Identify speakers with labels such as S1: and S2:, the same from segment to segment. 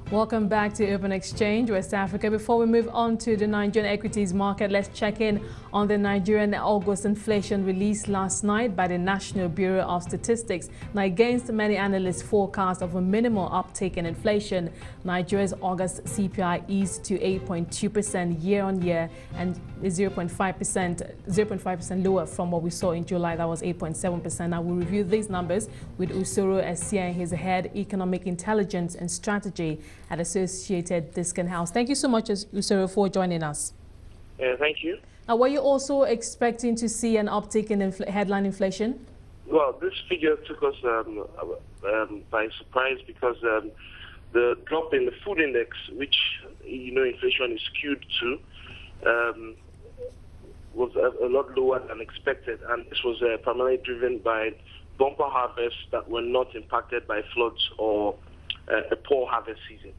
S1: Welcome back to Open Exchange, West Africa. Before we move on to the Nigerian equities market, let's check in on the Nigerian August inflation released last night by the National Bureau of Statistics. Now, against many analysts' forecast of a minimal uptick in inflation, Nigeria's August CPI eased to 8.2% year-on-year and 0.5% lower from what we saw in July. That was 8.7%. Now, we'll review these numbers with Usoro Esia, his head economic intelligence and strategy at Associated Discount House. Thank you so much, Usoro, for joining us.
S2: Thank you.
S1: Were you also expecting to see an uptick in headline inflation?
S2: Well, this figure took us by surprise because the drop in the food index, which inflation is skewed to, was a lot lower than expected, and this was primarily driven by bumper harvests that were not impacted by floods or a poor harvest season.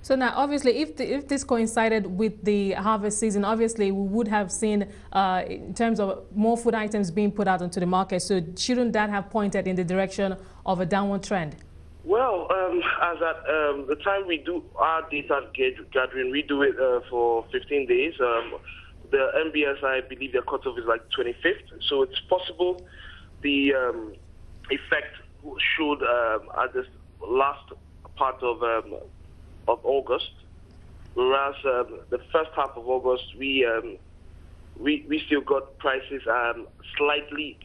S1: So now, obviously, if this coincided with the harvest season, obviously we would have seen, in terms of more food items being put out onto the market. So shouldn't that have pointed in the direction of a downward trend?
S2: Well, as at the time we do our data gathering, we do it for 15 days. The MBS, I believe their cutoff is like 25th. So it's possible the effect should at this last part of August, whereas the first half of August we still got prices slightly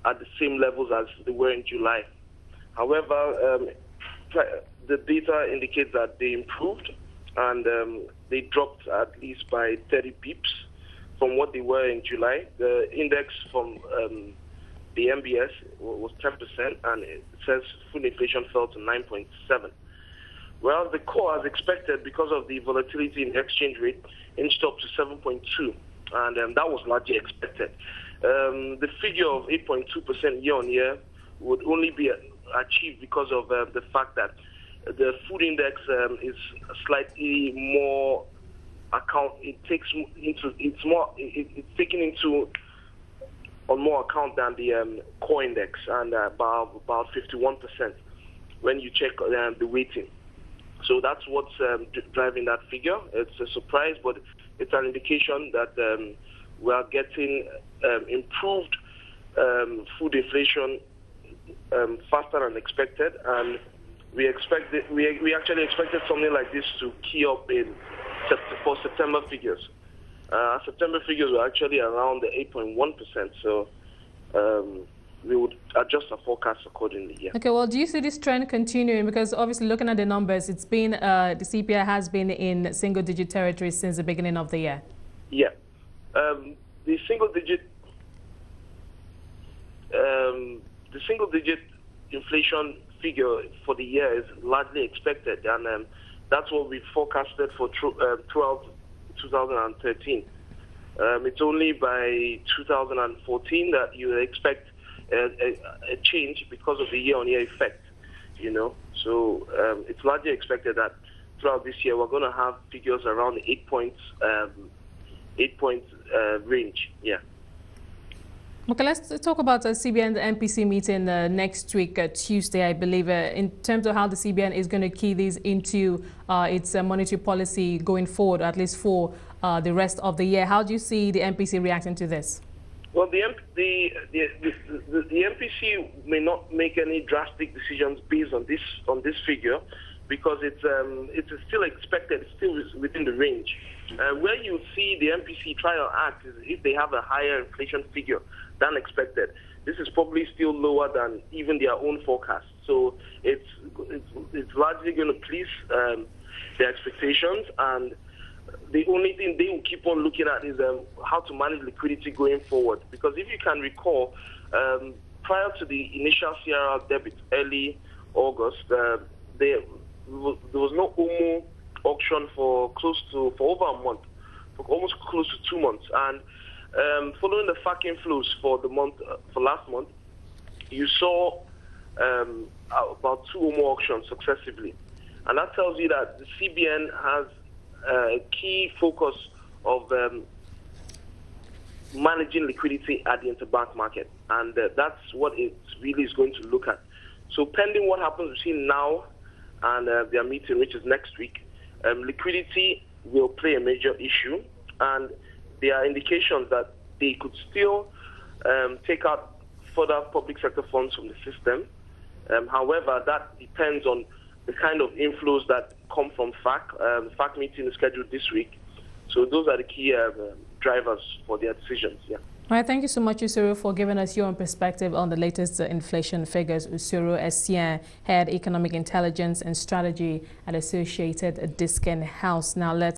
S2: at the same levels as they were in July. However, the data indicates that they improved and they dropped at least by 30 pips from what they were in July. The index from the MBS was 10%, and it says food inflation fell to 9.7%. Well, the core, as expected, because of the volatility in the exchange rate, inched up to 7.2%, and that was largely expected. The figure of 8.2% year-on-year would only be achieved because of the fact that the food index is slightly more account. It's taken into on more account than the core index, and about 51% when you check the weighting. So that's what's driving that figure. It's a surprise, but it's an indication that we are getting improved food inflation faster than expected, and we actually expected something like this to key up for September figures. September figures were actually around the 8.1%, so we would adjust our forecast accordingly. Yeah.
S1: Okay, well, do you see this trend continuing? Because obviously, looking at the numbers, it's been the CPI has been in single-digit territory since the beginning of the year.
S2: Yeah, the single-digit inflation figure for the year is largely expected, and that's what we forecasted for throughout 2013. It's only by 2014 that you expect a change because of the year-on-year effect, So it's largely expected that throughout this year we're going to have figures around the 8 point range. Yeah.
S1: Okay, let's talk about CBN, the MPC meeting next week, Tuesday, I believe, in terms of how the CBN is going to key these into its monetary policy going forward, at least for the rest of the year. How do you see the MPC reacting to this?
S2: Well, the MPC may not make any drastic decisions based on this figure because it's still expected, it's still within the range. Where you see the MPC try to act is if they have a higher inflation figure than expected. This is probably still lower than even their own forecast. So it's largely going to please their expectations, and the only thing they will keep on looking at is how to manage liquidity going forward. Because if you can recall, prior to the initial CRR debit early August, there was no OMO auction for over a month, for almost close to 2 months, and following the FAC inflows for last month, you saw about 2 OMO auctions successively, and that tells you that the CBN has a key focus of managing liquidity at the interbank market, and that's what it really is going to look at. So pending what happens between now and their meeting, which is next week, liquidity will play a major issue, and there are indications that they could still take out further public sector funds from the system. However, that depends on the kind of inflows that come from FAC. The FAC meeting is scheduled this week. So those are the key drivers for their decisions. Yeah.
S1: All right, thank you so much, Usoro, for giving us your own perspective on the latest inflation figures. Usoro Essien, Head Economic Intelligence and Strategy at Associated Discount House. Now let's